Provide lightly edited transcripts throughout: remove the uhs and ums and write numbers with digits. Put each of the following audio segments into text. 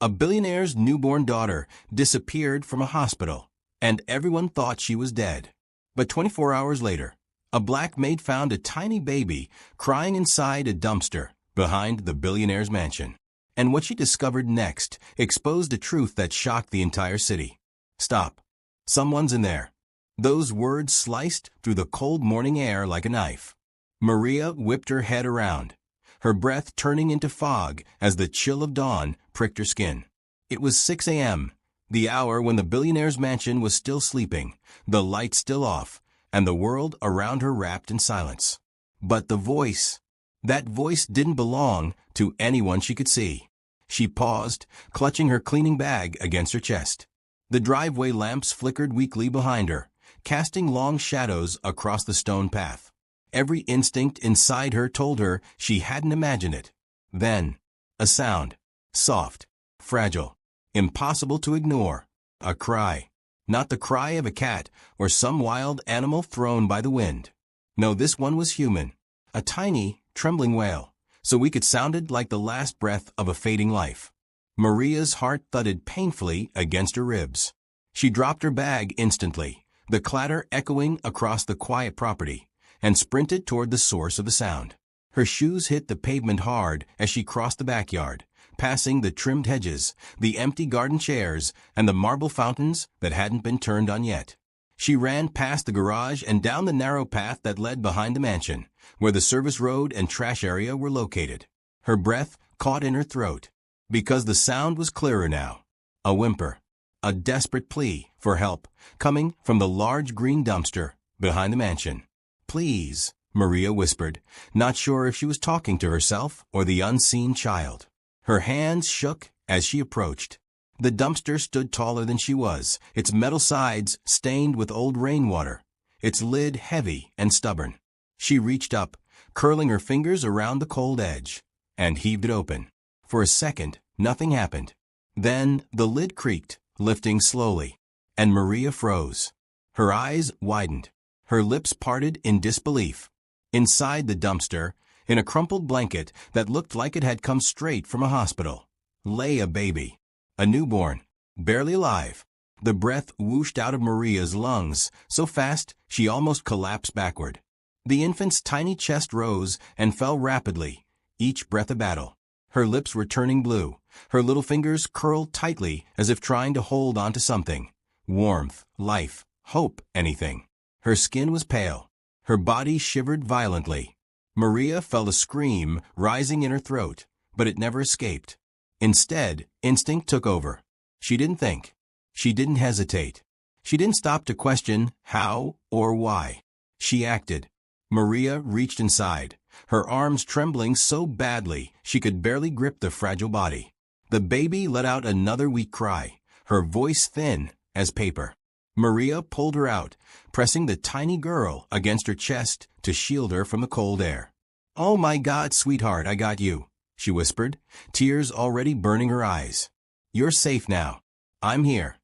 A billionaire's newborn daughter disappeared from a hospital, and everyone thought she was dead. But 24 hours later, a black maid found a tiny baby crying inside a dumpster behind the billionaire's mansion. And what she discovered next exposed a truth that shocked the entire city. Stop. Someone's in there. Those words sliced through the cold morning air like a knife. Maria whipped her head around, her breath turning into fog as the chill of dawn pricked her skin. It was 6 a.m., the hour when the billionaire's mansion was still sleeping, the lights still off, and the world around her wrapped in silence. But the voice, that voice didn't belong to anyone she could see. She paused, clutching her cleaning bag against her chest. The driveway lamps flickered weakly behind her, casting long shadows across the stone path. Every instinct inside her told her she hadn't imagined it. Then, a sound. Soft, fragile, impossible to ignore. A cry. Not the cry of a cat or some wild animal thrown by the wind. No, this one was human. A tiny, trembling wail, so weak it sounded like the last breath of a fading life. Maria's heart thudded painfully against her ribs. She dropped her bag instantly, the clatter echoing across the quiet property, and sprinted toward the source of the sound. Her shoes hit the pavement hard as she crossed the backyard, passing the trimmed hedges, the empty garden chairs, and the marble fountains that hadn't been turned on yet. She ran past the garage and down the narrow path that led behind the mansion, where the service road and trash area were located. Her breath caught in her throat, because the sound was clearer now. A whimper, a desperate plea for help, coming from the large green dumpster behind the mansion. "Please," Maria whispered, not sure if she was talking to herself or the unseen child. Her hands shook as she approached. The dumpster stood taller than she was, its metal sides stained with old rainwater, its lid heavy and stubborn. She reached up, curling her fingers around the cold edge, and heaved it open. For a second, nothing happened. Then the lid creaked, lifting slowly, and Maria froze. Her eyes widened. Her lips parted in disbelief. Inside the dumpster, in a crumpled blanket that looked like it had come straight from a hospital, lay a baby. A newborn, barely alive. The breath whooshed out of Maria's lungs so fast she almost collapsed backward. The infant's tiny chest rose and fell rapidly, each breath a battle. Her lips were turning blue, her little fingers curled tightly as if trying to hold onto something. Warmth, life, hope, anything. Her skin was pale. Her body shivered violently. Maria felt a scream rising in her throat, but it never escaped. Instead, instinct took over. She didn't think. She didn't hesitate. She didn't stop to question how or why. She acted. Maria reached inside, her arms trembling so badly she could barely grip the fragile body. The baby let out another weak cry, her voice thin as paper. Maria pulled her out, pressing the tiny girl against her chest to shield her from the cold air. "Oh my God, sweetheart, I got you," she whispered, tears already burning her eyes. "You're safe now. I'm here."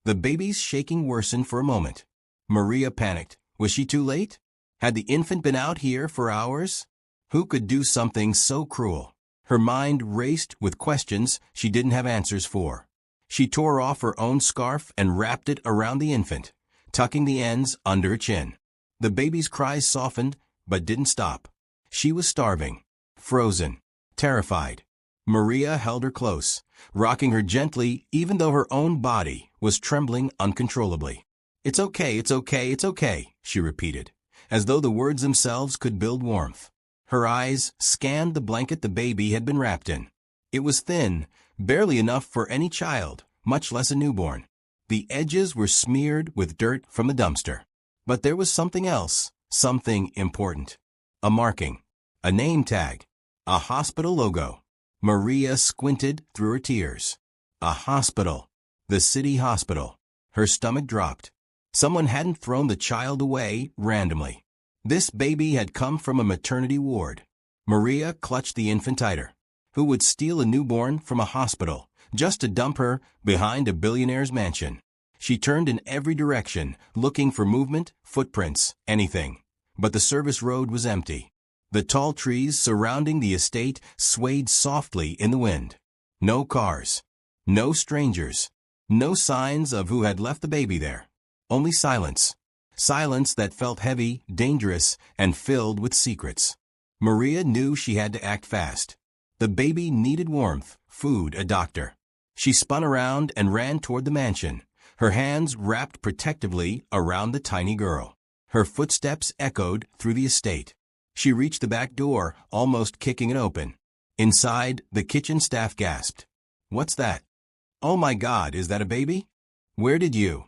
The baby's shaking worsened for a moment. Maria panicked. Was she too late? Had the infant been out here for hours? Who could do something so cruel? Her mind raced with questions she didn't have answers for. She tore off her own scarf and wrapped it around the infant, tucking the ends under her chin. The baby's cries softened, but didn't stop. She was starving, frozen, terrified. Maria held her close, rocking her gently even though her own body was trembling uncontrollably. "It's okay, it's okay, it's okay," she repeated, as though the words themselves could build warmth. Her eyes scanned the blanket the baby had been wrapped in. It was thin, barely enough for any child, much less a newborn. The edges were smeared with dirt from the dumpster. But there was something else, something important. A marking, a name tag, a hospital logo. Maria squinted through her tears. A hospital. The city hospital. Her stomach dropped. Someone hadn't thrown the child away randomly. This baby had come from a maternity ward. Maria clutched the infant tighter. Who would steal a newborn from a hospital just to dump her behind a billionaire's mansion? She turned in every direction, looking for movement, footprints, anything. But the service road was empty. The tall trees surrounding the estate swayed softly in the wind. No cars. No strangers. No signs of who had left the baby there. Only silence. Silence that felt heavy, dangerous, and filled with secrets. Maria knew she had to act fast. The baby needed warmth, food, a doctor. She spun around and ran toward the mansion, her hands wrapped protectively around the tiny girl. Her footsteps echoed through the estate. She reached the back door, almost kicking it open. Inside, the kitchen staff gasped. "What's that? Oh my God, is that a baby? Where did you?"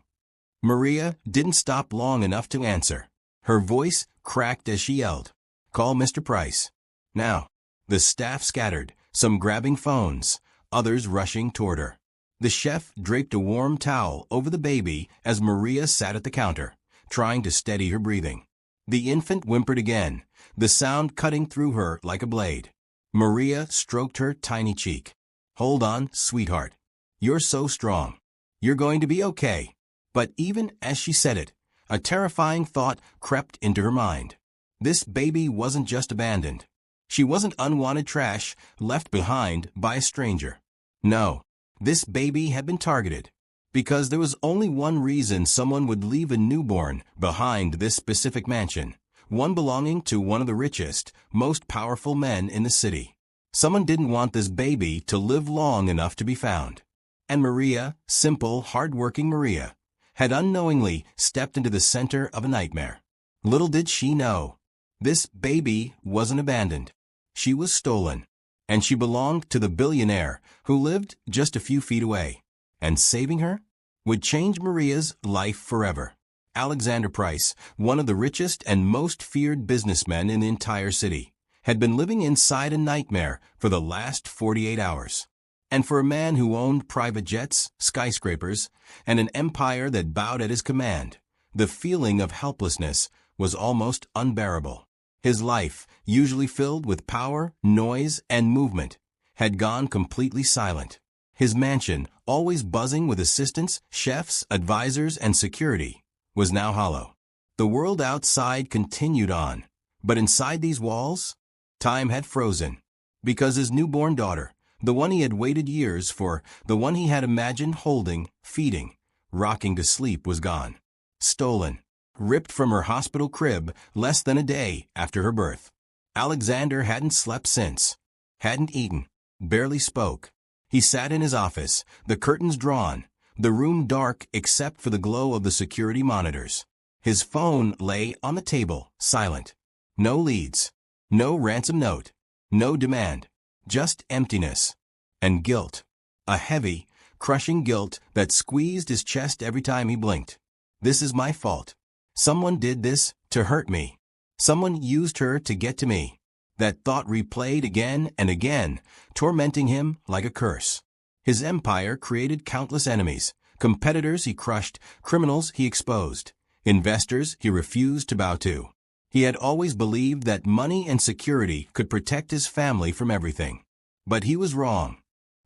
Maria didn't stop long enough to answer. Her voice cracked as she yelled, "Call Mr. Price. Now." The staff scattered, some grabbing phones, others rushing toward her. The chef draped a warm towel over the baby as Maria sat at the counter, trying to steady her breathing. The infant whimpered again, the sound cutting through her like a blade. Maria stroked her tiny cheek. "Hold on, sweetheart. You're so strong. You're going to be okay." But even as she said it, a terrifying thought crept into her mind. This baby wasn't just abandoned. She wasn't unwanted trash left behind by a stranger. No, this baby had been targeted. Because there was only one reason someone would leave a newborn behind this specific mansion, one belonging to one of the richest, most powerful men in the city. Someone didn't want this baby to live long enough to be found. And Maria, simple, hard-working Maria, had unknowingly stepped into the center of a nightmare. Little did she know, this baby wasn't abandoned. She was stolen, and she belonged to the billionaire who lived just a few feet away. And saving her would change Maria's life forever. Alexander Price, one of the richest and most feared businessmen in the entire city, had been living inside a nightmare for the last 48 hours. And for a man who owned private jets, skyscrapers, and an empire that bowed at his command, the feeling of helplessness was almost unbearable. His life, usually filled with power, noise, and movement, had gone completely silent. His mansion, always buzzing with assistants, chefs, advisors, and security, was now hollow. The world outside continued on, but inside these walls, time had frozen. Because his newborn daughter, the one he had waited years for, the one he had imagined holding, feeding, rocking to sleep, was gone. Stolen. Ripped from her hospital crib less than a day after her birth. Alexander hadn't slept since. Hadn't eaten. Barely spoke. He sat in his office, the curtains drawn, the room dark except for the glow of the security monitors. His phone lay on the table, silent. No leads. No ransom note. No demand. Just emptiness. And guilt. A heavy, crushing guilt that squeezed his chest every time he blinked. This is my fault. Someone did this to hurt me. Someone used her to get to me. That thought replayed again and again, tormenting him like a curse. His empire created countless enemies, competitors he crushed, criminals he exposed, investors he refused to bow to. He had always believed that money and security could protect his family from everything. But he was wrong.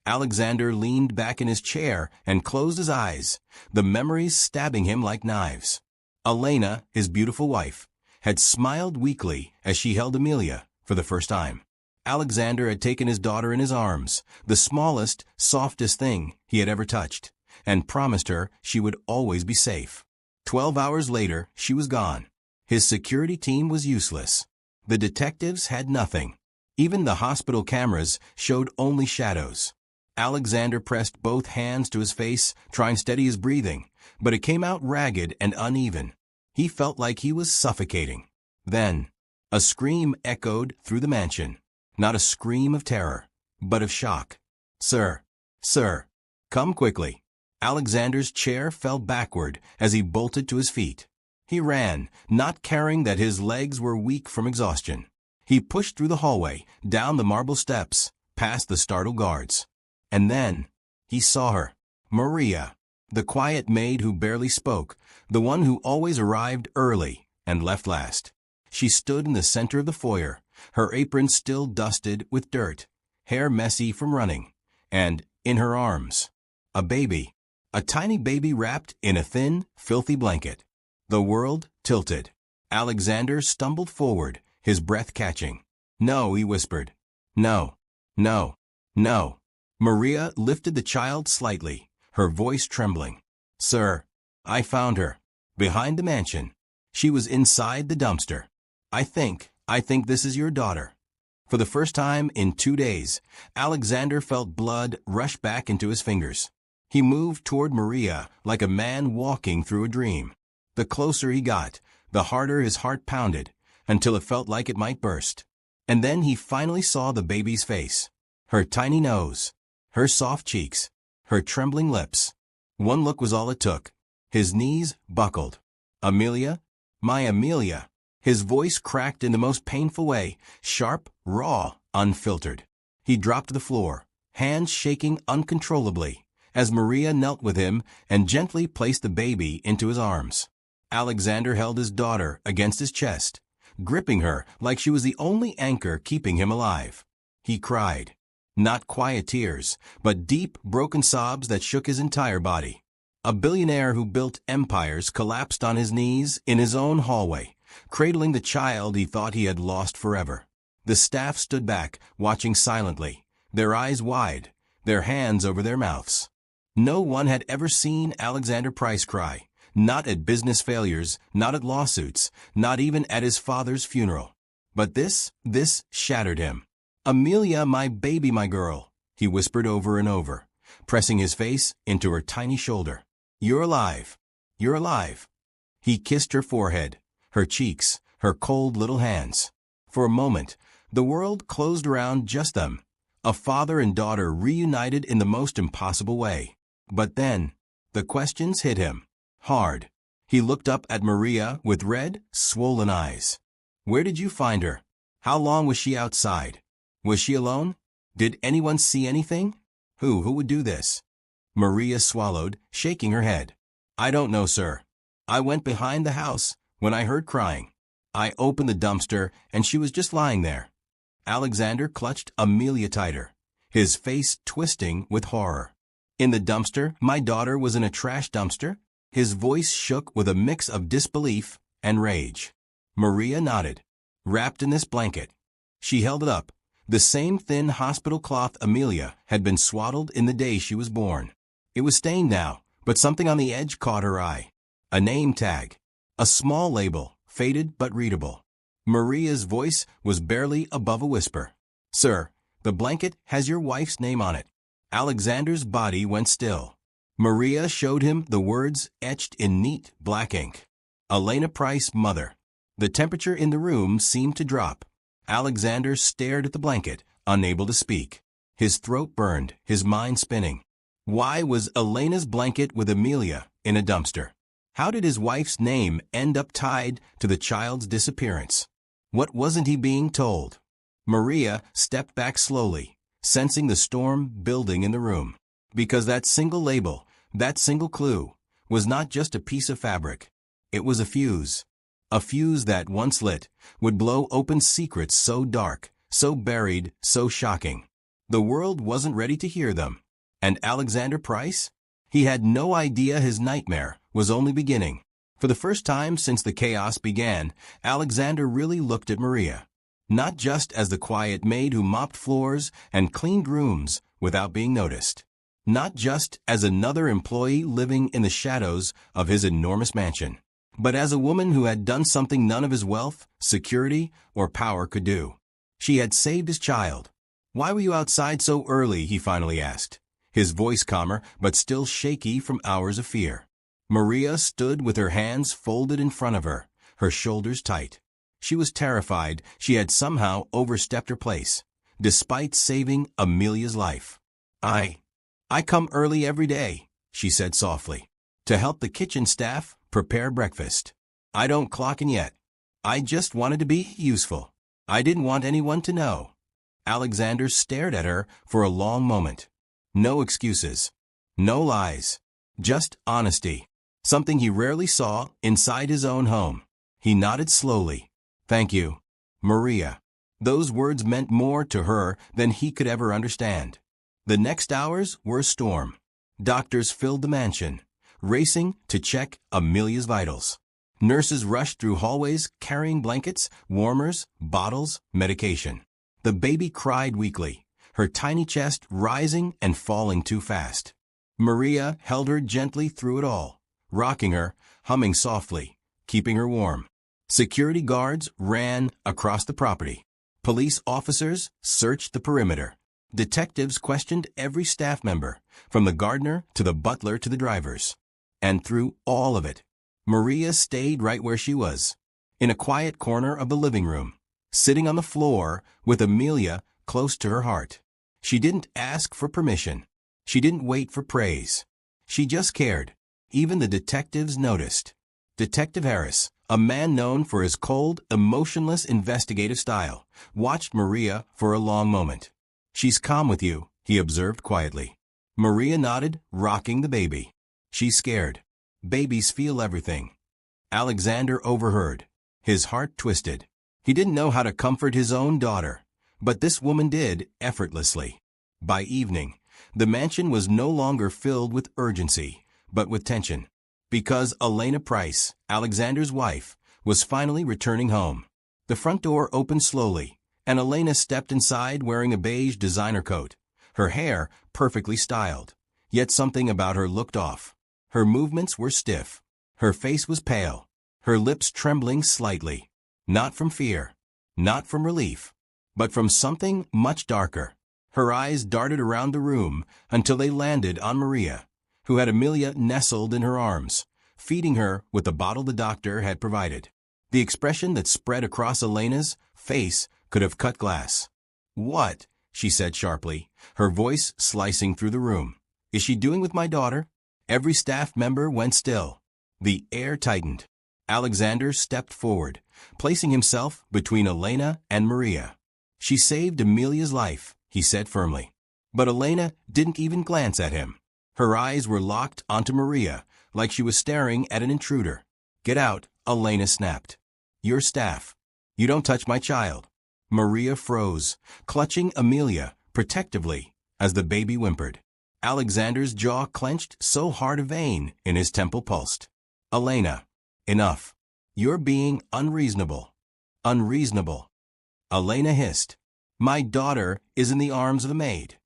Alexander leaned back in his chair and closed his eyes, the memories stabbing him like knives. Elena, his beautiful wife, had smiled weakly as she held Amelia for the first time. Alexander had taken his daughter in his arms, the smallest, softest thing he had ever touched, and promised her she would always be safe. 12 hours later, she was gone. His security team was useless. The detectives had nothing. Even the hospital cameras showed only shadows. Alexander pressed both hands to his face, trying to steady his breathing, but it came out ragged and uneven. He felt like he was suffocating. Then, a scream echoed through the mansion. Not a scream of terror, but of shock. "Sir, sir, come quickly." Alexander's chair fell backward as he bolted to his feet. He ran, not caring that his legs were weak from exhaustion. He pushed through the hallway, down the marble steps, past the startled guards. And then, he saw her. Maria. The quiet maid who barely spoke, the one who always arrived early and left last. She stood in the center of the foyer, her apron still dusted with dirt, hair messy from running, and, in her arms, a baby. A tiny baby wrapped in a thin, filthy blanket. The world tilted. Alexander stumbled forward, his breath catching. "No," he whispered. "No, no, no." Maria lifted the child slightly, her voice trembling. "Sir, I found her. Behind the mansion. She was inside the dumpster. I think this is your daughter." For the first time in 2 days, Alexander felt blood rush back into his fingers. He moved toward Maria like a man walking through a dream. The closer he got, the harder his heart pounded, until it felt like it might burst. And then he finally saw the baby's face. Her tiny nose, her soft cheeks, her trembling lips. One look was all it took. His knees buckled. "Amelia? My Amelia." His voice cracked in the most painful way, sharp, raw, unfiltered. He dropped to the floor, hands shaking uncontrollably, as Maria knelt with him and gently placed the baby into his arms. Alexander held his daughter against his chest, gripping her like she was the only anchor keeping him alive. He cried. Not quiet tears, but deep, broken sobs that shook his entire body. A billionaire who built empires collapsed on his knees in his own hallway, cradling the child he thought he had lost forever. The staff stood back, watching silently, their eyes wide, their hands over their mouths. No one had ever seen Alexander Price cry, not at business failures, not at lawsuits, not even at his father's funeral. But this shattered him. "Amelia, my baby, my girl," he whispered over and over, pressing his face into her tiny shoulder. "You're alive. You're alive." He kissed her forehead, her cheeks, her cold little hands. For a moment, the world closed around just them, a father and daughter reunited in the most impossible way. But then, the questions hit him, hard. He looked up at Maria with red, swollen eyes. "Where did you find her? How long was she outside? Was she alone? Did anyone see anything? Who would do this?" Maria swallowed, shaking her head. "I don't know, sir. I went behind the house when I heard crying. I opened the dumpster and she was just lying there." Alexander clutched Amelia tighter, his face twisting with horror. "In the dumpster? My daughter was in a trash dumpster?" His voice shook with a mix of disbelief and rage. Maria nodded. "Wrapped in this blanket." She held it up, the same thin hospital cloth Amelia had been swaddled in the day she was born. It was stained now, but something on the edge caught her eye. A name tag. A small label, faded but readable. Maria's voice was barely above a whisper. "Sir, the blanket has your wife's name on it." Alexander's body went still. Maria showed him the words etched in neat black ink. "Elena Price, mother." The temperature in the room seemed to drop. Alexander stared at the blanket, unable to speak. His throat burned, his mind spinning. Why was Elena's blanket with Amelia in a dumpster? How did his wife's name end up tied to the child's disappearance? What wasn't he being told? Maria stepped back slowly, sensing the storm building in the room. Because that single label, that single clue, was not just a piece of fabric. It was a fuse. A fuse that, once lit, would blow open secrets so dark, so buried, so shocking. The world wasn't ready to hear them. And Alexander Price? He had no idea his nightmare was only beginning. For the first time since the chaos began, Alexander really looked at Maria. Not just as the quiet maid who mopped floors and cleaned rooms without being noticed. Not just as another employee living in the shadows of his enormous mansion. But as a woman who had done something none of his wealth, security, or power could do. She had saved his child. "Why were you outside so early?" he finally asked, his voice calmer but still shaky from hours of fear. Maria stood with her hands folded in front of her, her shoulders tight. She was terrified she had somehow overstepped her place, despite saving Amelia's life. I come early every day," she said softly, "to help the kitchen staff prepare breakfast. I don't clock in yet. I just wanted to be useful. I didn't want anyone to know." Alexander stared at her for a long moment. No excuses. No lies. Just honesty. Something he rarely saw inside his own home. He nodded slowly. "Thank you, Maria." Those words meant more to her than he could ever understand. The next hours were a storm. Doctors filled the mansion, racing to check Amelia's vitals. Nurses rushed through hallways carrying blankets, warmers, bottles, medication. The baby cried weakly, her tiny chest rising and falling too fast. Maria held her gently through it all, rocking her, humming softly, keeping her warm. Security guards ran across the property. Police officers searched the perimeter. Detectives questioned every staff member, from the gardener to the butler to the drivers. And through all of it, Maria stayed right where she was, in a quiet corner of the living room, sitting on the floor with Amelia close to her heart. She didn't ask for permission. She didn't wait for praise. She just cared. Even the detectives noticed. Detective Harris, a man known for his cold, emotionless investigative style, watched Maria for a long moment. "She's calm with you," he observed quietly. Maria nodded, rocking the baby. "She's scared. Babies feel everything." Alexander overheard. His heart twisted. He didn't know how to comfort his own daughter, but this woman did, effortlessly. By evening, the mansion was no longer filled with urgency, but with tension. Because Elena Price, Alexander's wife, was finally returning home. The front door opened slowly, and Elena stepped inside wearing a beige designer coat, her hair perfectly styled. Yet something about her looked off. Her movements were stiff. Her face was pale, her lips trembling slightly. Not from fear, not from relief, but from something much darker. Her eyes darted around the room until they landed on Maria, who had Amelia nestled in her arms, feeding her with the bottle the doctor had provided. The expression that spread across Elena's face could have cut glass. "What?" she said sharply, her voice slicing through the room. "Is she doing with my daughter?" Every staff member went still. The air tightened. Alexander stepped forward, placing himself between Elena and Maria. "She saved Amelia's life," he said firmly. But Elena didn't even glance at him. Her eyes were locked onto Maria, like she was staring at an intruder. "Get out," Elena snapped. "You're staff. You don't touch my child." Maria froze, clutching Amelia protectively as the baby whimpered. Alexander's jaw clenched so hard a vein in his temple pulsed. "Elena, enough. You're being unreasonable." "Unreasonable." Elena hissed. "My daughter is in the arms of the maid.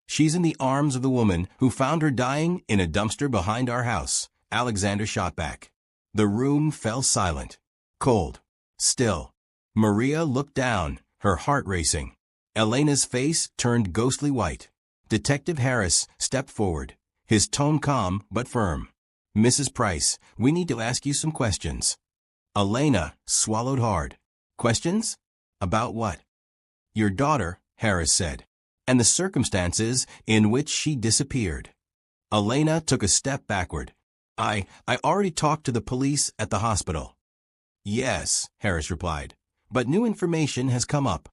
She's in the arms of the woman who found her dying in a dumpster behind our house," Alexander shot back. The room fell silent, cold, still. Maria looked down, her heart racing. Elena's face turned ghostly white. Detective Harris stepped forward, his tone calm but firm. "Mrs. Price, we need to ask you some questions." Elena swallowed hard. "Questions? About what?" "Your daughter," Harris said, "and the circumstances in which she disappeared." Elena took a step backward. I already talked to the police at the hospital." "Yes," Harris replied, "but new information has come up."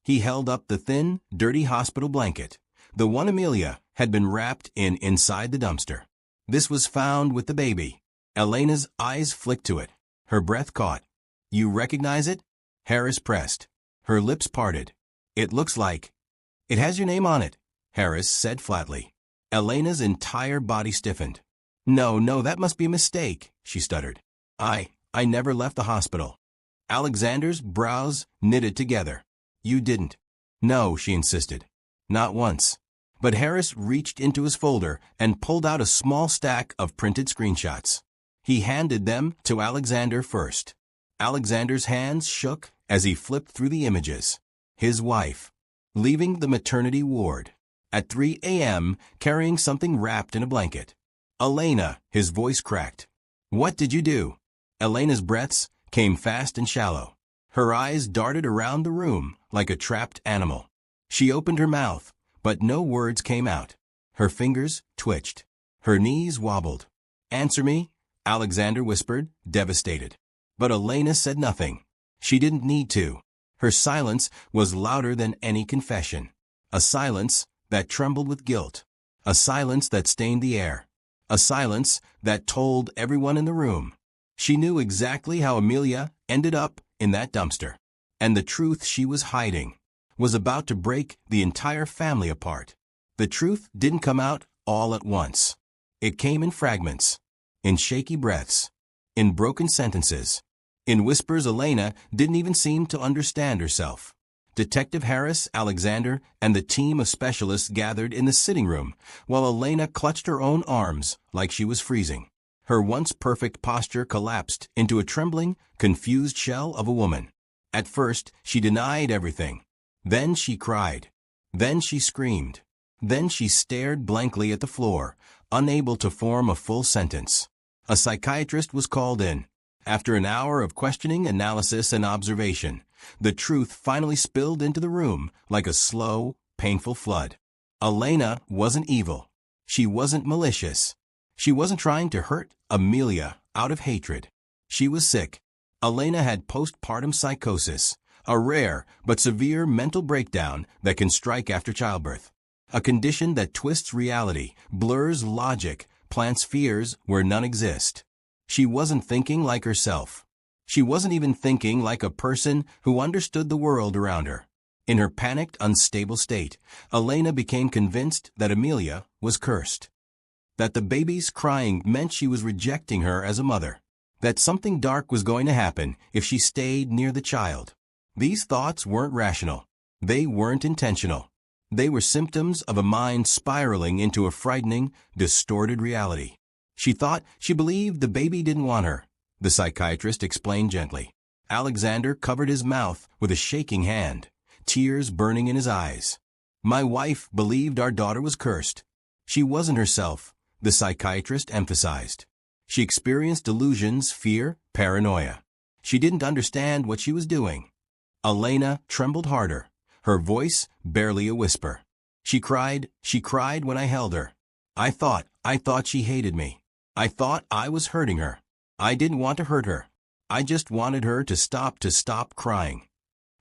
He held up the thin, dirty hospital blanket, the one Amelia had been wrapped in inside the dumpster. "This was found with the baby." Elena's eyes flicked to it. Her breath caught. "You recognize it?" Harris pressed. Her lips parted. "It looks like—" "It has your name on it," Harris said flatly. Elena's entire body stiffened. No, that must be a mistake," she stuttered. I never left the hospital." Alexander's brows knitted together. "You didn't." "No," she insisted. "Not once." But Harris reached into his folder and pulled out a small stack of printed screenshots. He handed them to Alexander first. Alexander's hands shook as he flipped through the images. His wife, leaving the maternity ward, at 3 a.m., carrying something wrapped in a blanket. "Elena," his voice cracked. "What did you do?" Elena's breaths came fast and shallow. Her eyes darted around the room like a trapped animal. She opened her mouth, but no words came out. Her fingers twitched. Her knees wobbled. "Answer me," Alexander whispered, devastated. But Elena said nothing. She didn't need to. Her silence was louder than any confession. A silence that trembled with guilt. A silence that stained the air. A silence that told everyone in the room. She knew exactly how Amelia ended up in that dumpster. And the truth she was hiding was about to break the entire family apart. The truth didn't come out all at once. It came in fragments, in shaky breaths, in broken sentences, in whispers Elena didn't even seem to understand herself. Detective Harris, Alexander, and the team of specialists gathered in the sitting room, while Elena clutched her own arms like she was freezing. Her once perfect posture collapsed into a trembling, confused shell of a woman. At first, she denied everything. Then she cried. Then she screamed. Then she stared blankly at the floor, unable to form a full sentence. A psychiatrist was called in. After an hour of questioning, analysis, and observation, the truth finally spilled into the room like a slow, painful flood. Elena wasn't evil. She wasn't malicious. She wasn't trying to hurt Amelia out of hatred. She was sick. Elena had postpartum psychosis, a rare but severe mental breakdown that can strike after childbirth. A condition that twists reality, blurs logic, plants fears where none exist. She wasn't thinking like herself. She wasn't even thinking like a person who understood the world around her. In her panicked, unstable state, Elena became convinced that Amelia was cursed. That the baby's crying meant she was rejecting her as a mother. That something dark was going to happen if she stayed near the child. These thoughts weren't rational. They weren't intentional. They were symptoms of a mind spiraling into a frightening, distorted reality. She believed the baby didn't want her, the psychiatrist explained gently. Alexander covered his mouth with a shaking hand, tears burning in his eyes. My wife believed our daughter was cursed. She wasn't herself, the psychiatrist emphasized. She experienced delusions, fear, paranoia. She didn't understand what she was doing. Elena trembled harder, her voice barely a whisper. She cried when I held her. I thought she hated me. I thought I was hurting her. I didn't want to hurt her. I just wanted her to stop crying.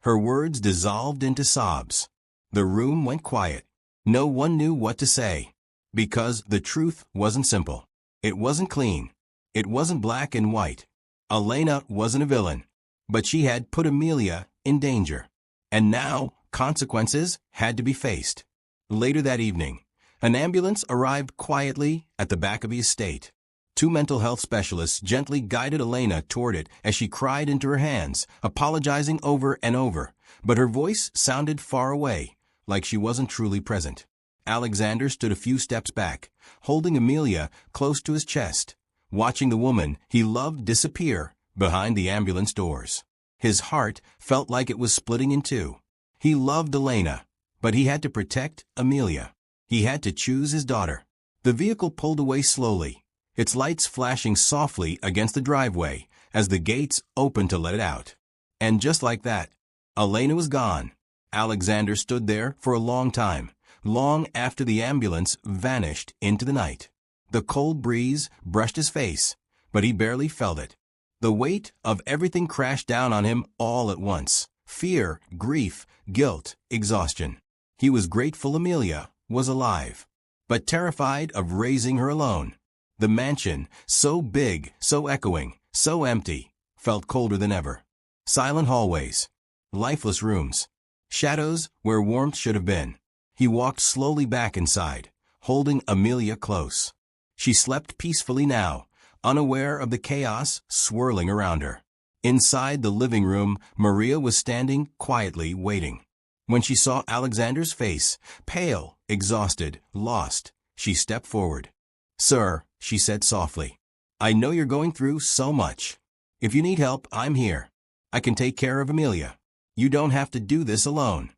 Her words dissolved into sobs. The room went quiet. No one knew what to say. Because the truth wasn't simple. It wasn't clean. It wasn't black and white. Elena wasn't a villain. But she had put Amelia in danger. And now, consequences had to be faced. Later that evening, an ambulance arrived quietly at the back of the estate. 2 mental health specialists gently guided Elena toward it as she cried into her hands, apologizing over and over, but her voice sounded far away, like she wasn't truly present. Alexander stood a few steps back, holding Amelia close to his chest, watching the woman he loved disappear behind the ambulance doors. His heart felt like it was splitting in two. He loved Elena, but he had to protect Amelia. He had to choose his daughter. The vehicle pulled away slowly, its lights flashing softly against the driveway as the gates opened to let it out. And just like that, Elena was gone. Alexander stood there for a long time, long after the ambulance vanished into the night. The cold breeze brushed his face, but he barely felt it. The weight of everything crashed down on him all at once. Fear, grief, guilt, exhaustion. He was grateful Amelia was alive, but terrified of raising her alone. The mansion, so big, so echoing, so empty, felt colder than ever. Silent hallways, lifeless rooms, shadows where warmth should have been. He walked slowly back inside, holding Amelia close. She slept peacefully now, unaware of the chaos swirling around her. Inside the living room, Maria was standing quietly waiting. When she saw Alexander's face, pale, exhausted, lost, she stepped forward. "Sir," she said softly, "I know you're going through so much. If you need help, I'm here. I can take care of Amelia. You don't have to do this alone."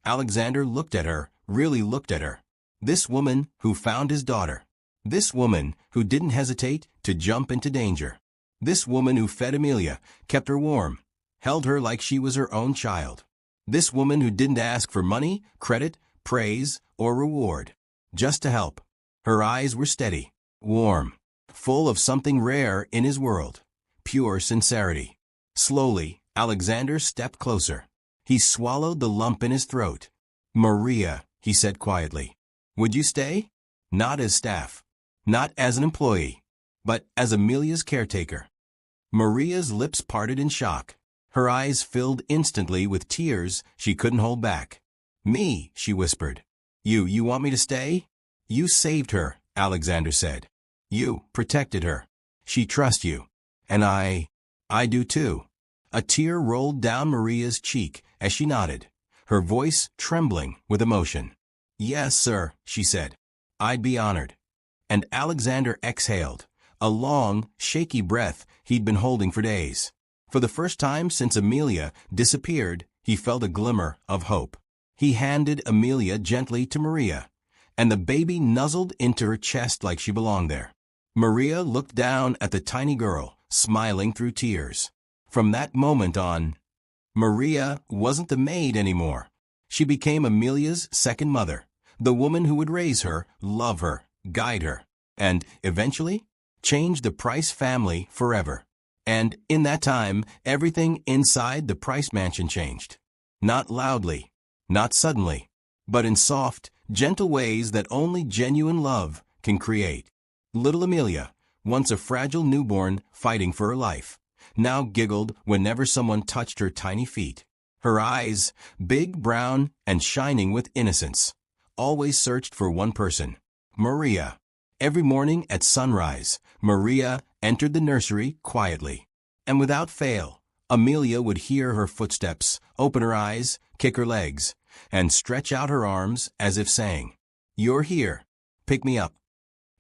Alexander looked at her, really looked at her. This woman who found his daughter. This woman who didn't hesitate to jump into danger. This woman who fed Amelia, kept her warm, held her like she was her own child. This woman who didn't ask for money, credit, praise, or reward, just to help. Her eyes were steady, warm, full of something rare in his world, pure sincerity. Slowly, Alexander stepped closer. He swallowed the lump in his throat. "Maria," he said quietly, "would you stay? Not as staff, not as an employee, but as Amelia's caretaker." Maria's lips parted in shock. Her eyes filled instantly with tears she couldn't hold back. "Me," she whispered. You want me to stay?" "You saved her," Alexander said. "You protected her. She trusts you. And I do too." A tear rolled down Maria's cheek as she nodded. her voice trembling with emotion. "Yes, sir," she said. "I'd be honored." And Alexander exhaled, a long, shaky breath he'd been holding for days. For the first time since Amelia disappeared, he felt a glimmer of hope. He handed Amelia gently to Maria, and the baby nuzzled into her chest like she belonged there. Maria looked down at the tiny girl, smiling through tears. From that moment on, Maria wasn't the maid anymore. She became Amelia's second mother, the woman who would raise her, love her, guide her, and, eventually, change the Price family forever. And, in that time, everything inside the Price mansion changed. Not loudly, not suddenly, but in soft, gentle ways that only genuine love can create. Little Amelia, once a fragile newborn fighting for her life, now giggled whenever someone touched her tiny feet. Her eyes, big, brown, and shining with innocence, always searched for one person, Maria. Every morning at sunrise, Maria entered the nursery quietly. And without fail, Amelia would hear her footsteps, open her eyes, kick her legs, and stretch out her arms as if saying, "You're here. Pick me up."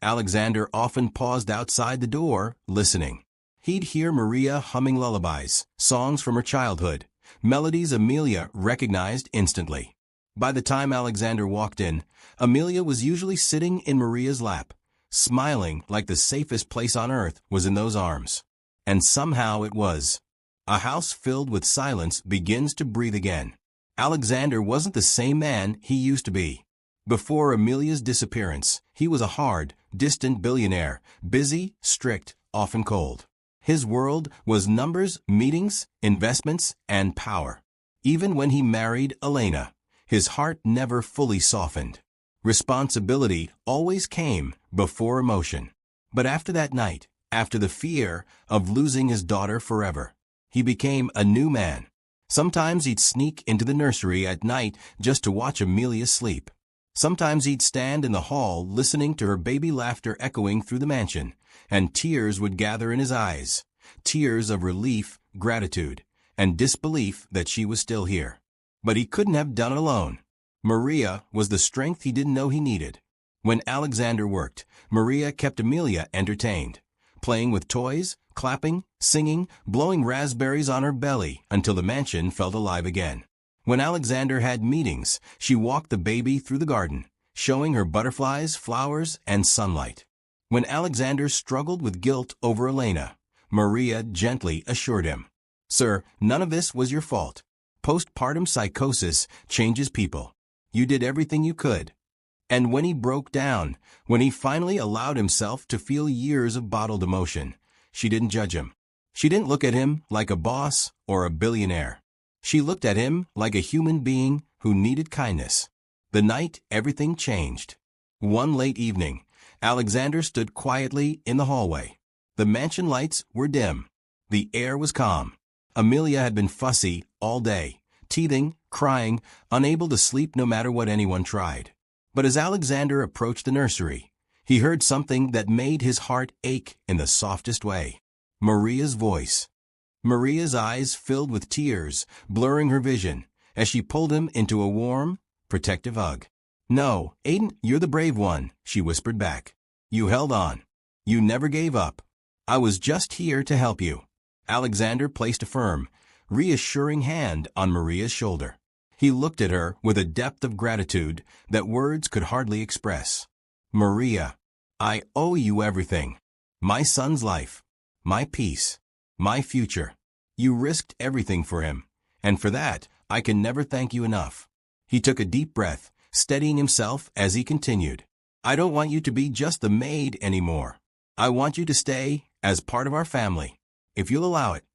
Alexander often paused outside the door, listening. He'd hear Maria humming lullabies, songs from her childhood, melodies Amelia recognized instantly. By the time Alexander walked in, Amelia was usually sitting in Maria's lap, smiling like the safest place on earth was in those arms. And somehow it was. A house filled with silence begins to breathe again. Alexander wasn't the same man he used to be. Before Amelia's disappearance, he was a hard, distant billionaire, busy, strict, often cold. His world was numbers, meetings, investments, and power. Even when he married Elena, his heart never fully softened. Responsibility always came before emotion. But after that night, after the fear of losing his daughter forever, he became a new man. Sometimes he'd sneak into the nursery at night just to watch Amelia sleep. Sometimes he'd stand in the hall listening to her baby laughter echoing through the mansion, and tears would gather in his eyes, tears of relief, gratitude, and disbelief that she was still here. But he couldn't have done it alone. Maria was the strength he didn't know he needed. When Alexander worked, Maria kept Amelia entertained, playing with toys, clapping, singing, blowing raspberries on her belly until the mansion felt alive again. When Alexander had meetings, she walked the baby through the garden, showing her butterflies, flowers, and sunlight. When Alexander struggled with guilt over Elena, Maria gently assured him, "Sir, none of this was your fault. Postpartum psychosis changes people. You did everything you could." And when he broke down, when he finally allowed himself to feel years of bottled emotion, she didn't judge him. She didn't look at him like a boss or a billionaire. She looked at him like a human being who needed kindness. The night everything changed. One late evening, Alexander stood quietly in the hallway. The mansion lights were dim. The air was calm. Amelia had been fussy all day, teething, crying, unable to sleep no matter what anyone tried. But as Alexander approached the nursery, he heard something that made his heart ache in the softest way. Maria's voice. Maria's eyes filled with tears, blurring her vision, as she pulled him into a warm, protective hug. "No, Aiden, you're the brave one," she whispered back. "You held on. You never gave up. I was just here to help you." Alexander placed a firm, reassuring hand on Maria's shoulder. He looked at her with a depth of gratitude that words could hardly express. "Maria, I owe you everything. My son's life, my peace, my future. You risked everything for him, and for that, I can never thank you enough." He took a deep breath, steadying himself as he continued. "I don't want you to be just the maid anymore. I want you to stay as part of our family, if you'll allow it."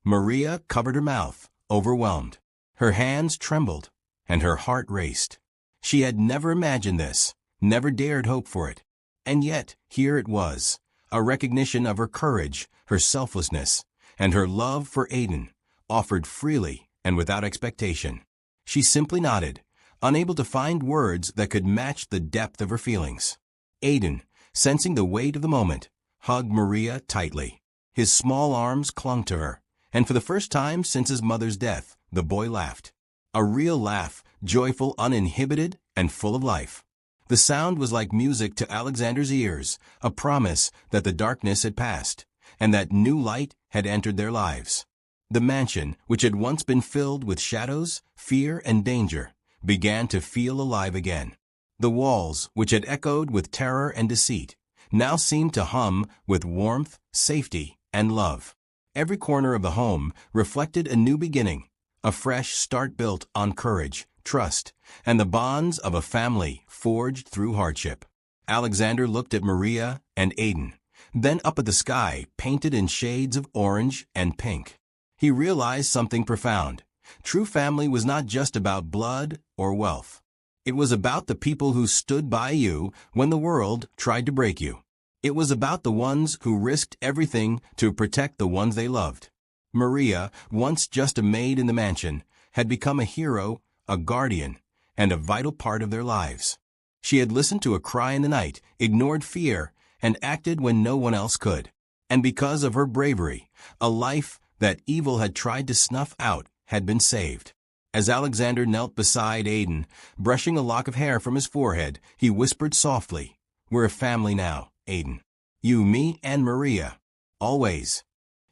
Maria covered her mouth, overwhelmed. Her hands trembled, and her heart raced. She had never imagined this, never dared hope for it. And yet, here it was, a recognition of her courage, her selflessness, and her love for Aiden, offered freely and without expectation. She simply nodded, unable to find words that could match the depth of her feelings. Aiden, sensing the weight of the moment, hugged Maria tightly. His small arms clung to her, and for the first time since his mother's death, the boy laughed. A real laugh, joyful, uninhibited, and full of life. The sound was like music to Alexander's ears, a promise that the darkness had passed, and that new light had entered their lives. The mansion, which had once been filled with shadows, fear, and danger, began to feel alive again. The walls, which had echoed with terror and deceit, now seemed to hum with warmth, safety, and love. Every corner of the home reflected a new beginning, a fresh start built on courage, trust, and the bonds of a family forged through hardship. Alexander looked at Maria and Aiden, then up at the sky painted in shades of orange and pink. He realized something profound. True family was not just about blood or wealth. It was about the people who stood by you when the world tried to break you. It was about the ones who risked everything to protect the ones they loved. Maria, once just a maid in the mansion, had become a hero, a guardian, and a vital part of their lives. She had listened to a cry in the night, ignored fear, and acted when no one else could. And because of her bravery, a life that evil had tried to snuff out had been saved. As Alexander knelt beside Aiden, brushing a lock of hair from his forehead, he whispered softly, "We're a family now, Aiden. You, me, and Maria. Always."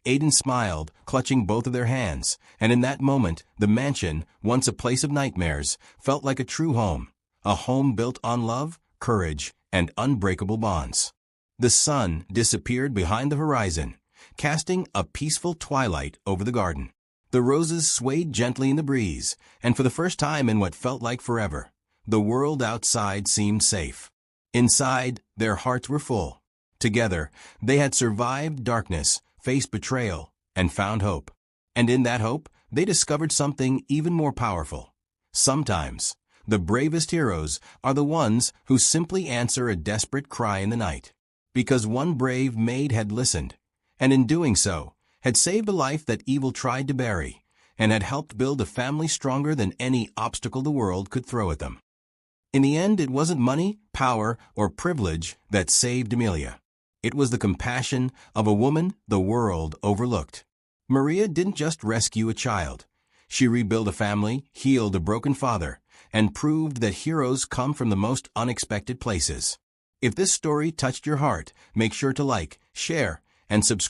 Aiden smiled, clutching both of their hands, and in that moment, the mansion, once a place of nightmares, felt like a true home, a home built on love, courage, and unbreakable bonds. The sun disappeared behind the horizon, casting a peaceful twilight over the garden. The roses swayed gently in the breeze, and for the first time in what felt like forever, the world outside seemed safe. Inside, their hearts were full. Together, they had survived darkness, faced betrayal, and found hope. And in that hope, they discovered something even more powerful. Sometimes, the bravest heroes are the ones who simply answer a desperate cry in the night. Because one brave maid had listened, and in doing so, had saved a life that evil tried to bury, and had helped build a family stronger than any obstacle the world could throw at them. In the end, it wasn't money, power, or privilege that saved Amelia. It was the compassion of a woman the world overlooked. Maria didn't just rescue a child. She rebuilt a family, healed a broken father, and proved that heroes come from the most unexpected places. If this story touched your heart, make sure to like, share, and subscribe.